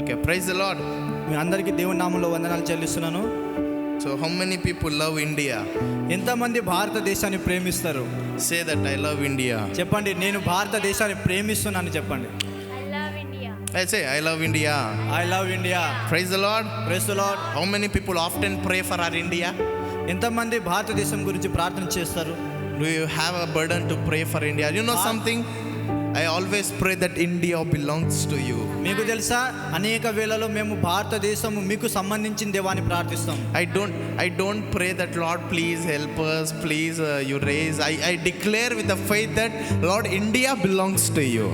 Okay, praise the lord. మీ అందరికీ దేవుని నామంలో వందనాలు చెల్లిస్తున్నాను. So how many people love India? ఎంతమంది భారతదేశాన్ని ప్రేమిస్తారు? Say that I love India. చెప్పండి, నేను భారతదేశాన్ని ప్రేమిస్తున్నాను చెప్పండి. I say I love India. I love India. Praise the Lord. Praise the Lord. How many people often pray for our India? ఎంతమంది భారతదేశం గురించి ప్రార్థన చేస్తారు? Do you have a burden to pray for India? You know something? I always pray that India belongs to you. మీకు తెలుసా, అనేక వేళలో మేము భారతదేశం మీకు సంబంధించిన దేవాన్ని ప్రార్థిస్తాం. I don't pray that Lord please help us, please you raise. I declare with the faith that Lord India belongs to you.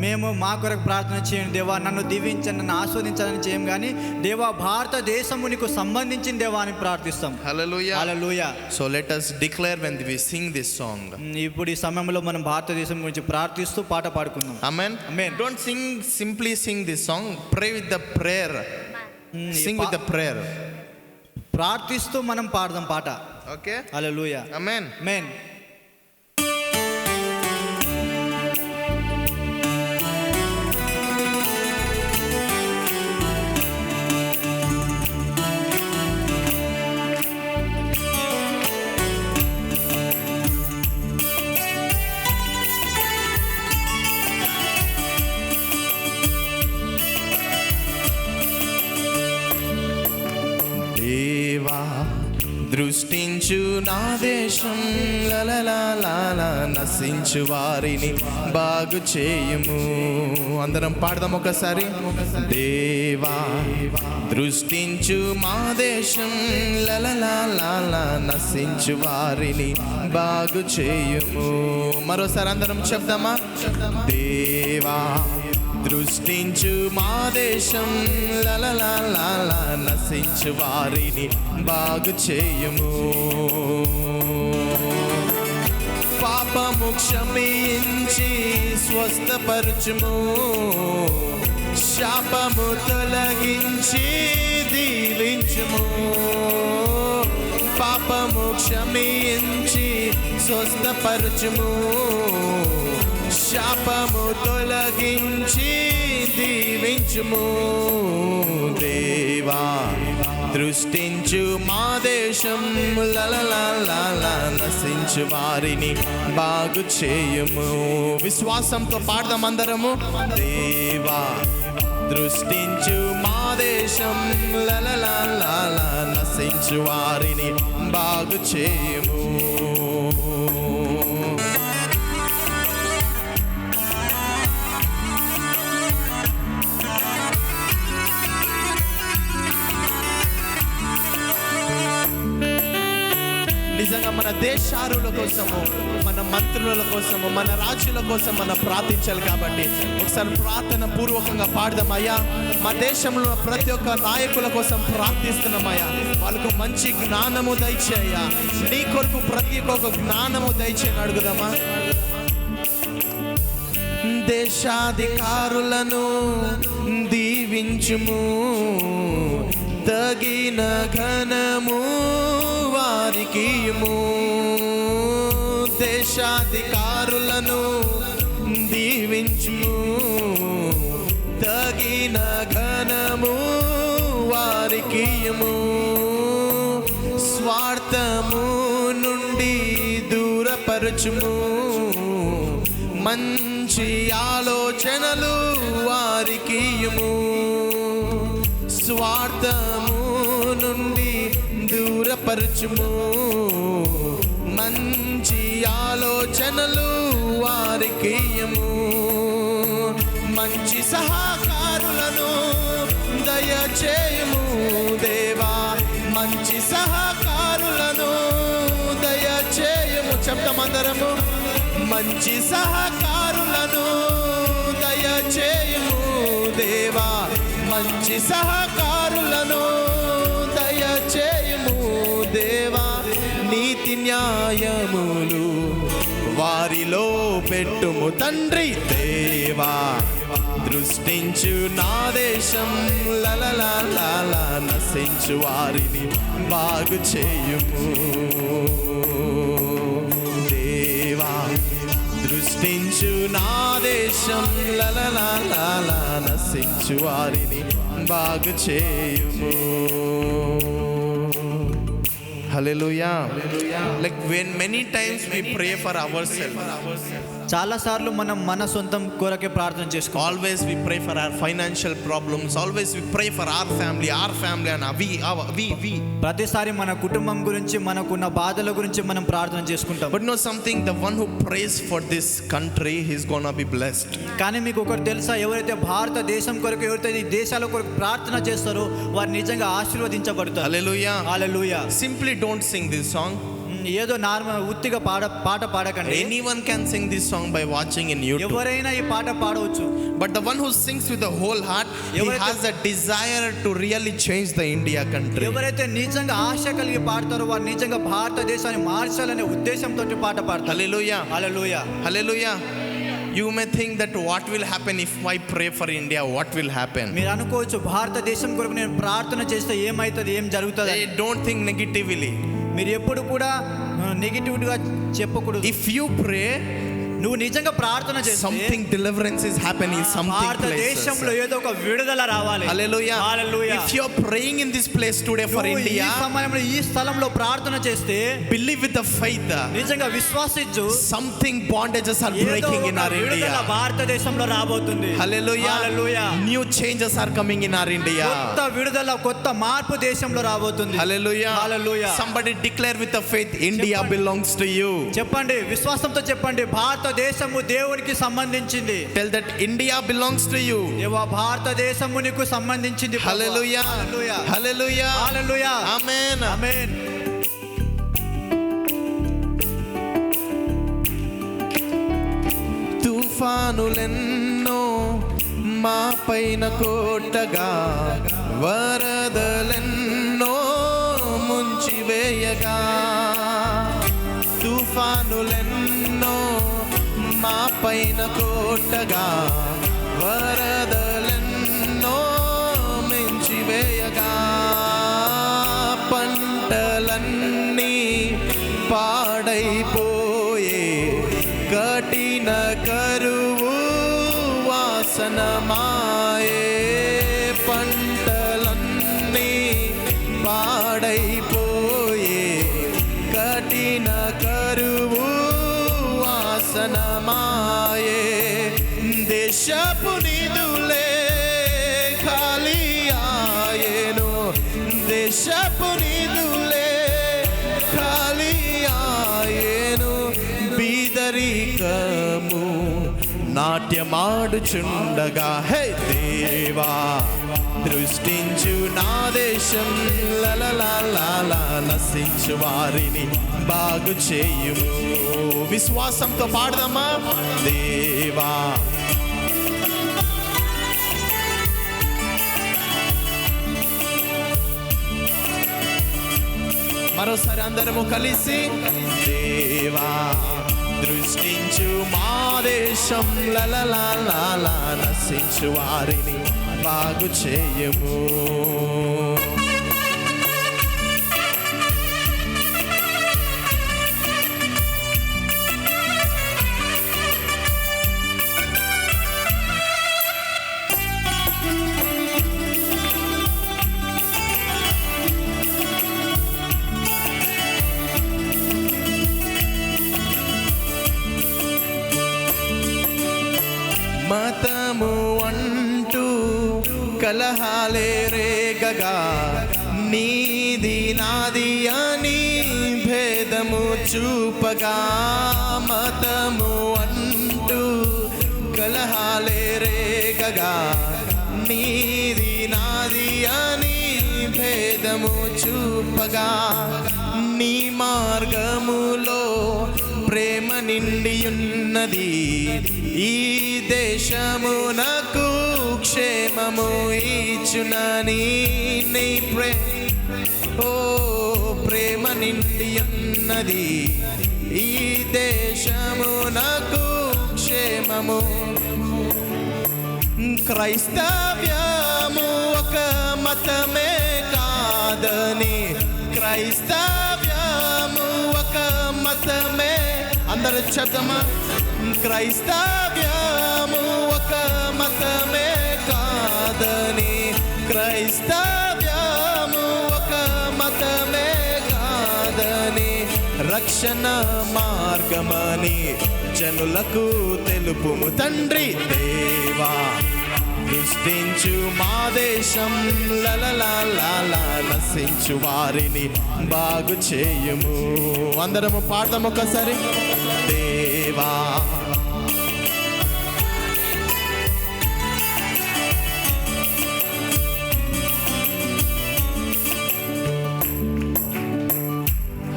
మేము మా కొరకు ప్రార్థన చేయండి దేవా, నన్ను దీవించండి, నన్ను ఆస్వాదించాలని చేయం కానీ దేవా భారతదేశము నీకు సంబంధించిన దేవా అని ప్రార్థిస్తాం. Hallelujah. Hallelujah. So let us declare when we sing this song. ఇప్పుడు ఈ సమయంలో మనం భారతదేశం గురించి ప్రార్థిస్తూ పాట పాడుకుందాం. Amen. Amen. Don't simply sing this song. Pray with the prayer. Sing with the prayer. ప్రార్థిస్తూ మనం పాడదాం పాట. Okay. హల్లెలూయా. Amen. ఆమేన్. దేవా దృష్టించు నా దేశం, లలలా నశించు వారిని బాగు చేయుము. అందరం పాడదాం ఒకసారి. దేవా దృష్టించు మా దేశం, లలలా నశించు వారిని బాగు చేయుము. మరోసారి అందరం చెప్దామా? దేవా దృష్టించు మా దేశం, లలలా నశించు వారిని బాగు చేయుము. పాపము క్షమించి స్వస్థపరచుము, శాపము తొలగించి దీవించుము. పాపము క్షమించి స్వస్థపరచుము, శాపము తొలగించి దీవించుము. దేవా దృష్టించు మా దేశం, లలలా నశించు వారిని బాగు చేయుము. విశ్వాసంతో పాడదాం అందరము. దేవా దృష్టించు మా దేశం, లలలా నశించు వారిని బాగు చేయుము. నిజంగా మన దేశారుల కోసము, మన మంత్రుల కోసము, మన రాజుల కోసం మనం ప్రార్థించాలి. కాబట్టి ఒకసారి ప్రార్థన పూర్వకంగా పాడదామయ్యా. మా దేశంలో ప్రతి ఒక్క నాయకుల కోసం ప్రార్థిస్తున్నామయ్యా. వాళ్ళకు మంచి జ్ఞానము దయచేయ్యా. నీ కొరకు ప్రతి ఒక్క జ్ఞానము దయచేయని అడుగుదామా? దేశాధికారులను దీవించుము, తగిన ఘనము వారికియుము. దేశాధికారులను దీవించుము, తగిన ఘనము వారికియుము. స్వార్థము నుండి దూరపరచుము, మంచి ఆలోచనలు వారికియుము. స్వార్థము నుండి దూరపరచుము, మంచి ఆలోచనలు వారికియుము. మంచి సహకారులను దయచేయుము దేవా, మంచి సహకారులను దయచేయుము. చెప్తామందరము. మంచి సహకారులను దయచేయుము దేవా, మంచి సహకారులను దయచేయుము దేవా. నీతి న్యాయములు వారిలో పెట్టుము తండ్రి దేవా. దృష్టించు నా దేశం, లలలా నశించు వారిని బాగు చేయుము దేవా. దృష్టి సృష్టించు నా దేశం లలలా నశించు వారిని బాగు చేయుము. Hallelujah. Like when many times we pray for ourselves, చాలా సార్లు మనం మన సొంతం కొరకే ప్రార్థన చేసుకోవాలి. always we pray for our financial problems, always we pray for our family and we. ప్రతిసారి మన కుటుంబం గురించి, మనకున్న బాధల గురించి మనం ప్రార్థన చేసుకుంటాం. But know something, the one who prays for this country, he's gonna be blessed. కానీ మీకు ఒకటి తెలుసా, ఎవరైతే భారతదేశం కొరకు, ఎవరైతే ఈ దేశాల కొరకు ప్రార్థన చేస్తారో వారు నిజంగా ఆశీర్వదించబడతారు. Hallelujah. Hallelujah. Simply don't sing this song. ఏదో నార్మల్ ఉత్తిగా పాట పాడకండి. Anyone can sing this song by watching in YouTube. ఎవరైనా ఈ పాట పాడవచ్చు. But the one who sings with the whole heart, he has a desire to really change the India country. ఎవరైతే నిజంగా ఆశ కలిగి పాడతారో వారు నిజంగా భారతదేశాన్ని మార్చాలనే ఉద్దేశంతో పాట పాడతారు. Hallelujah. Hallelujah. Hallelujah. You may think that what will happen if I pray for India, what will happen? మీరు అనుకోవచ్చు భారతదేశం కొరకు నేను ప్రార్థన చేస్తే ఏమైతుంది, ఏం జరుగుతుంది. Don't think negatively. మీరు ఎప్పుడు కూడా నెగిటివ్గా చెప్పకూడదు. If you pray, నువ్వు నిజంగా ప్రార్థన చేస్తే something deliverance is happening in something భారతదేశంలో places. ఏదో ఒక విడుదల రావాలి. Hallelujah. Hallelujah. If you are praying in this place today for నువ్వు ఈ India, సమయంలో ఈ స్థలంలో ప్రార్థన చేస్తే believe with the faith, నిజంగా విశ్వాసించు, something bondages are ఏదో breaking in ఒక our విడుదల India. భారతదేశంలో రాబోతుంది. Hallelujah. Hallelujah. New changes are coming in our India. కొత్త విడుదల, కొత్త మార్పు దేశంలో రాబోతుంది. Hallelujah. Hallelujah. Somebody declare with the faith, India belongs to you. చెప్పండి, విశ్వాసంతో చెప్పండి, భారతదేశము దేవునికి సంబంధించింది. Tell that India belongs to you. దేవా, భారతదేశము నీకు సంబంధించింది. Hallelujah. Hallelujah. Hallelujah. Hallelujah. Amen. ఆమేన్. తుఫానులెన్నో మా పైన కోటగా, వరదలెన్నో ముంచివేయగా, తుఫానులెన్నో మా పైన కోటగా, వరదలెన్నో మించివేయగా, పంటలన్నీ పాడైపోయే, కఠిన కరువు వాసనమాయే, పంటలన్నీ పాడైపోయే, కఠిన కరువు వాసనమాయే, దేశపు నిధులే ఖాళీ ఆయెను, దేశపు నిధులే ఖాళీ ఆయెను, బీదరికము నాట్యమాడుచుండగా, హే దేవా దృష్టించు నా దేశం లలలా నశించు వారిని బాగు చేయుము. విశ్వాసంతో పాడదామా? దేవా మరోసారి అందరము కలిసి, దేవా దృష్టించు మా దేశం లలలా నశించు వారిని బాగు చేయము. మతము అంటూ కలహాలే రేగగా, నీది నాది అని భేదము చూపగా, మతము అంటూ కలహాలే రేగగా, నీది నాది అని భేదము చూపగా, నీ మార్గములో ప్రేమ నిండియున్నది, ఈ దేశమునకు క్షేమము ఇచ్చునని, నీ ప్రేమ నిండియున్నది, ఈ దేశమునకు క్షేమము. క్రైస్తవ్యము ఒక మతమే కాదని, క్రైస్తవ్యము ఒక మతమే, అందరూ చెప్తామా? క్రైస్తవ్యము ఒక మతమే కాదని, క్రైస్తవ్యము ఒక మతమే కాదని, రక్షణ మార్గమని జనులకు తెలుపుము తండ్రి. దేవా దృష్టించు మా దేశం, లలలా నశించు వారిని బాగు చేయుము. అందరము పాడదాం ఒకసారి. దేవా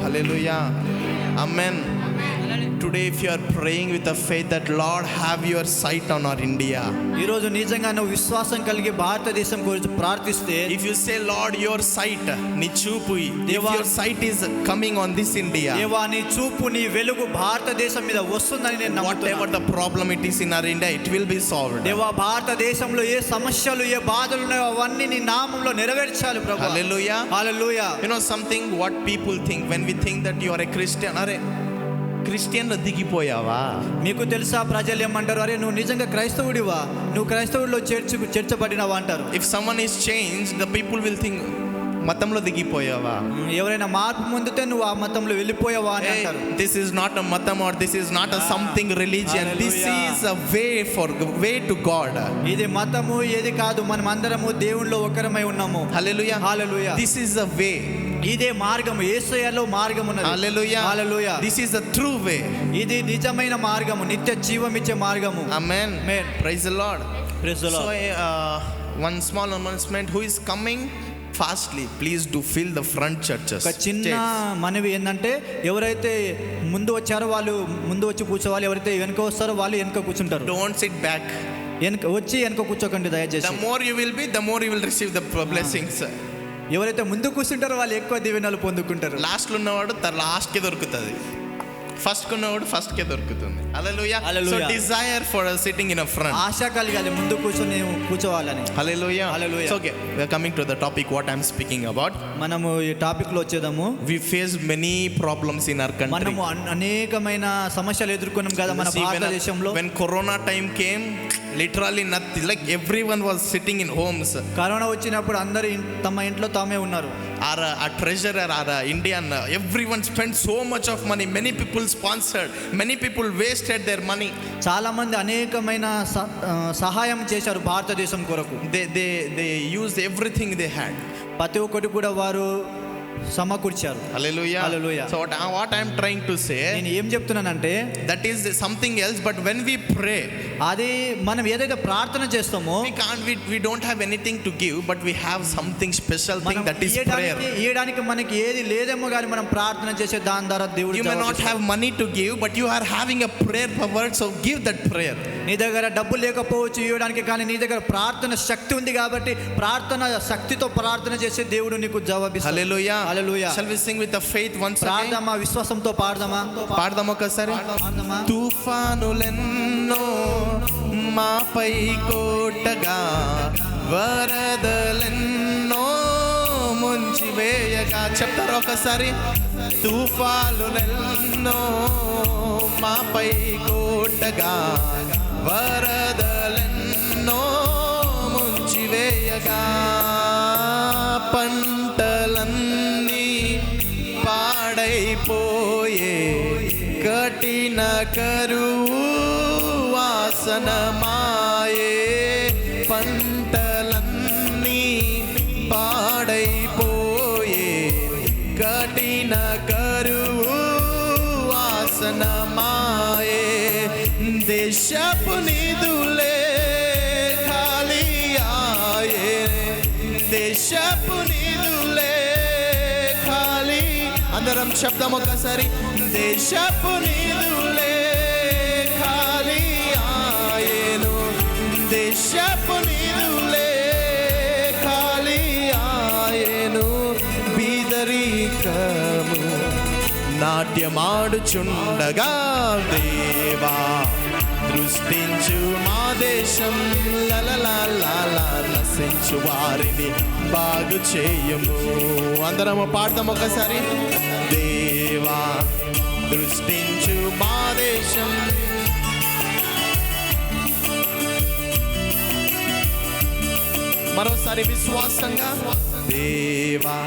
హల్లెలూయా, ఆమేన్. Today if you are praying with a faith that Lord have your sight on our India, ఈ రోజు నిజంగా నువ్వు విశ్వాసం కలిగి భారతదేశం గురించి ప్రార్థిస్తే, if you say Lord your sight నీ చూపు, if your sight is coming on this India, దేవా నీ చూపు నీ వెలుగు భారతదేశం మీద వస్తుందని నేను whatever నమ్ముతున్నాను. the problem it is in our India, it will be solved. దేవా భారతదేశంలో ఏ సమస్యలు ఏ బాధలు ఉన్నాయో అవన్నీ నీ నామంలో నెరవేర్చాలి ప్రభువా. Hallelujah. Hallelujah. You know something what people think when we think that you are a Christian, అరే క్రిస్టియన్లో దిగిపోయావా? మీకు తెలుసా ప్రజలు ఏమంటారు, అరే నువ్వు నిజంగా క్రైస్తవుడివా, నువ్వు క్రైస్తవుడిలో చేర్చబడినవా అంటారు. If someone is changed, the people will think మతంలో దిగిపోయావా? ఎవరైనా మార్పు పొందితే నువ్వు ఆ మతంలో వెళ్ళిపోయావా అని అంటారు. This is not a matam or this is not a something religion. This is a way to God. ఇది మతము ఏది కాదు, మనం అందరము దేవుళ్ళో ఒకరమై ఉన్నాము. Hallelujah. Hallelujah. This is a way. ఇదే మార్గము, యేసయ్యలో మార్గం ఉన్నది. Hallelujah. Hallelujah. This is a true way. ఇది నిజమైన మార్గము, నిత్య జీవం ఇచ్చే మార్గము. Amen. Amen. Praise the Lord. Praise the Lord. So one small announcement, who is coming fastly, please do fill the front churches. ఒక చిన్న మనవి ఏంటంటే, ఎవరైతే ముందు వచ్చారో వాళ్ళు ముందు వచ్చి కూర్చోవాలి, ఎవరైతే వెనుక వస్తారో వాళ్ళు వెనుక కూర్చుంటారు. Don't sit back. వెనుక కూర్చోకండి దయచేసి. The more you will be, the more you will receive the blessings. ఎవరైతే ముందు కూర్చుంటారో వాళ్ళు ఎక్కువ దీవెనలు పొందుకుంటారు. లాస్ట్ లో ఉన్నవాడు లాస్ట్ కి దొరుకుతుంది, ఫస్ట్ కి ఉన్నవాడు ఫస్ట్ కే దొరుకుతుంది. Hallelujah. So desire for sitting in a front. ఆశ కలిగాలి ముందు కూర్చోవాలని. Hallelujah. Hallelujah. So okay, we are coming to the topic what I am speaking about. మనము ఈ టాపిక్ లో వచ్చేదాము. We face many problems in our country. మనము అనేకమైన సమస్యలు ఎదుర్కొన్నాం కదా మన భారతదేశంలో. When corona time came, literally nothing, like everyone was sitting in homes. Corona వచ్చినప్పుడు అందరూ తమ ఇంట్లో తామే ఉన్నారు. Our treasurer, our Indian, everyone spent so much of money. Many people sponsored, many people wasted their money. చాలా మంది అనేకమైన సహాయం చేశారు భారతదేశం కొరకు. They used everything they had. ప్రతి ఒక్కటి కూడా వారు సమకూర్చారు. Hallelujah. Hallelujah. So what I am trying to say, నేను ఏం చెప్తున్నానంటే, that is something else, but when we pray, అది మనం ఏదైతే ప్రార్థన చేస్తామో, we don't have anything to give, but we have something special thing, that is prayer. ఇయడానికి మనకి ఏది లేదేమో కానీ మనం ప్రార్థన చేసే దాని ద్వారా దేవుడు. You may not have money to give, but you are having a prayer power, so give that prayer. నీ దగ్గర డబ్బు లేకపోవచ్చు ఇవ్వడానికి, కానీ నీ దగ్గర ప్రార్థన శక్తి ఉంది కాబట్టి ప్రార్థన శక్తితో ప్రార్థన చేసే దేవుడు నీకు జవాబిస్తాడు. Hallelujah. Hallelujah. Shall we sing with the faith once again? ప్రార్థన విశ్వాసంతో పాడదామా ఒకసారి. తుఫానులెన్నో మాపై కోటగా, వరదలెన్నో ముంచివేయగా. చెప్తారు ఒకసారి. తుఫానులెన్నో మాపై కోటగా, వరదలెన్నో ముంచివేయగా, పంటలన్నీ పాడైపోయే, కఠిన కరువు వాసనమాయే, పంటలన్నీ పాడైపోయే, కఠిన కరువు వాసనమాయే, దేశపు నిధులే ఖాళీ ఆయే, దేశపు నిధులే ఖాళీ. అందరం శబ్దం ఒకసారి. దేశపు నిధులే ఖాళీ ఆయెను, దేశపు నిధులే ఖాళీ ఆయెను, బీదరికము నాట్యమాడుచుండగా, దేవా దృష్టించు మా దేశం, లలలా నశించు వారిని బాగు చేయము. అందరము పాడతాం ఒకసారి. దేవా దృష్టించు మా దేశం, మరోసారి విశ్వాసంగా దేవా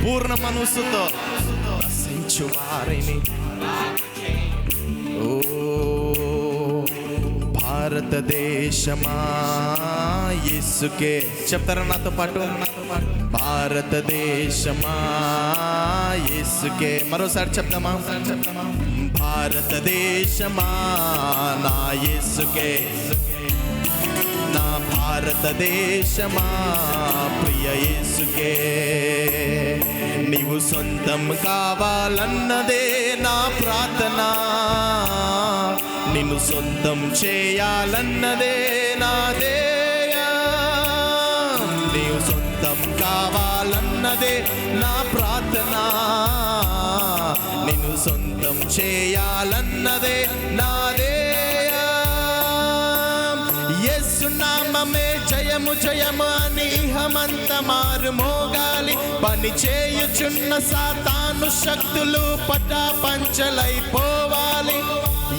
పూర్ణ మనస్సుతో నశించు వారిని ఓ భారతదేశమా యేసుకే చెప్తారా నాతో పాటు భారతదేశమా యేసుకే మరోసారి చెప్తామా భారతదేశమా నా యేసుకే నా భారతదేశమా ప్రియ యేసుకే నీవు సొంతం కావాలన్నదే నా ప్రార్థన నిన్ను సొంతం చేయాలన్నదే నా ధ్యేయం నీవు సొంతం కావాలన్నదే నా ప్రార్థన నిన్ను సొంతం చేయాలన్నదే నా ధ్యేయం యేసు నామమే జయము జయము అని ఇహమంత మారు మోగాలి పని చేయుచున్న సాతాను శక్తులు పటాపంచలైపోవాలి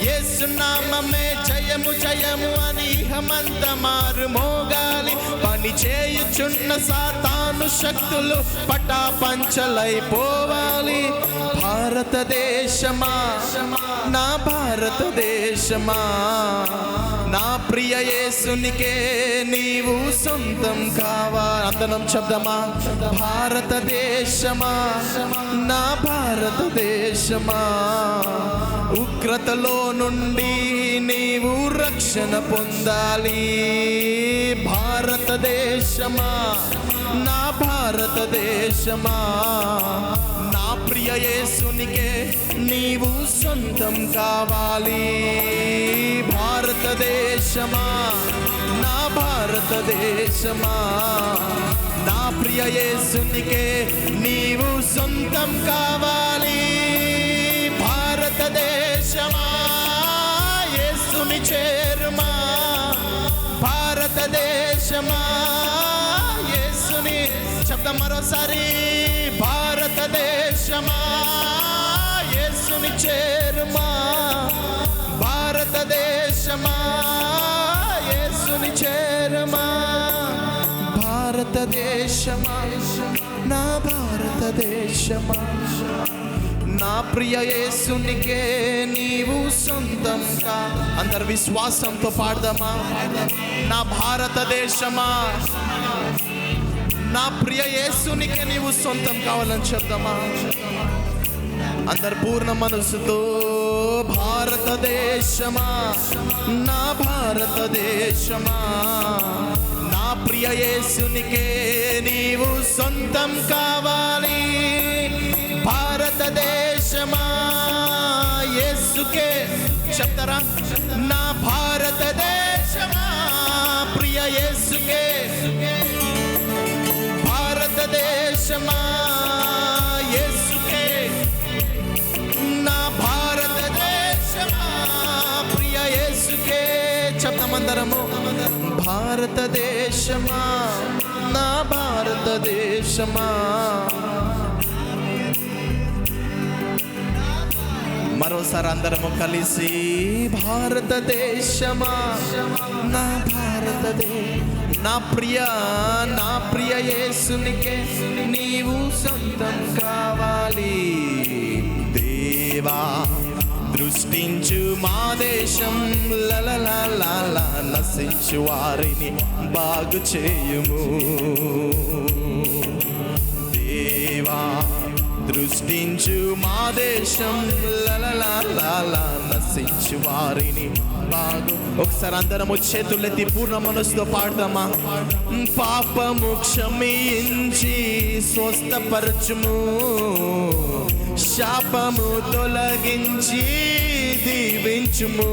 యేసు నామమే జయము జయము అని ఇహమంత మారు మోగాలి పని చేయుచున్న సాతాను శక్తులు పటాపంచలైపోవాలి భారతదేశమా నా భారతదేశమా నా ప్రియ యేసునికే నీవు సొంతం కావాలి అందరం శబ్దమా భారతదేశమా నా భారతదేశమా ఉగ్రతలో నుండి నీవు రక్షణ పొందాలి భారతదేశమా నా భారతదేశమా నా ప్రియ యేసునికే నీవు సొంతం కావాలి భారతదేశమా నా భారతదేశమా నా ప్రియ యేసునికే నీవు సొంతం కావాలి భారతదేశమా యేసుని చేరుమా భారతదేశమా యేసుని శబ్దం మరోసారి భారతదేశమా యేసుని చేరుమా భారతదేశమా యేసుని చేరుమా భారతదేశమా నా భారతదేశమా నా ప్రియ యేసునికే నీవు సొంతం కా అందరు విశ్వాసంతో పాడదామా నా భారతదేశమా నా ప్రియ యేసునికే నీవు సొంతం కావాలని చెప్దామా అందరు పూర్ణ మనసుతో భారతదేశమా నా భారతదేశమా నా ప్రియ యేసునికే నీవు సొంతం కావాలి భారతదేశమా యేసుకే చెప్తారా నా భారతదేశమా ప్రియ యేసుకే భారతదేశమా యేసుకే నా భారతదేశమా ప్రియ యేసుకే చెప్తామందరము భారతదేశమా నా భారతదేశమా మరోసారి అందరము కలిసి భారతదేశమా నా నా ప్రియ యేసునికే నీవు సొంతం కావాలి దేవా దృష్టించు మా దేశం లలల నశించు వారిని బాగు చేయుము దేవా దృష్టించు మా దేశం లలల నశించు వారిని బాగు ఒకసారి అందరము చేతులెత్తి పూర్ణ మనసుతో పాడదామా పాపము క్షమించి స్వస్థపరచుము శాపము తొలగించి దీవించుము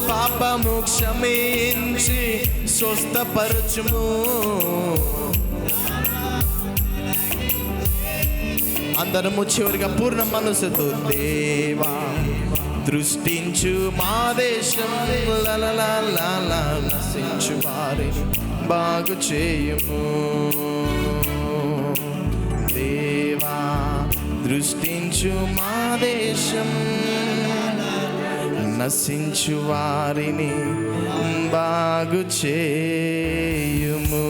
పాపము క్షమించి స్వస్థపరచుము అందరము చివరిగా పూర్ణ మనసుతో దేవా దృష్టించు మా దేశం లలల నశించు వారిని బాగు చేయుము దేవా దృష్టించు మా దేశం నశించు వారిని బాగు చేయుము.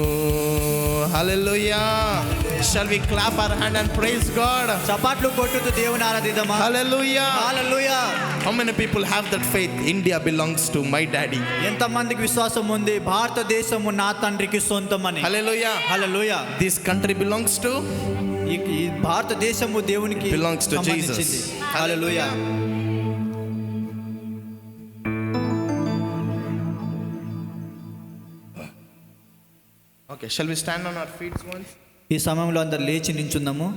హల్లెలూయా. Shall we clap our hand and praise God? చప్పట్లు కొట్టుతూ దేవుని ఆరాధిద్దామా? Hallelujah. Hallelujah. How many people have that faith? India belongs to my daddy. ఎంతమందికి విశ్వాసం ఉంది భారతదేశము నా తండ్రికి సొంతమని? Hallelujah. Hallelujah. This country belongs to ఈ భారతదేశము దేవునికి belongs to సంబంధించింది. Jesus. Hallelujah. Okay, shall we stand on our feet once? ఈ సమయంలో అందరు లేచి నించుందాము.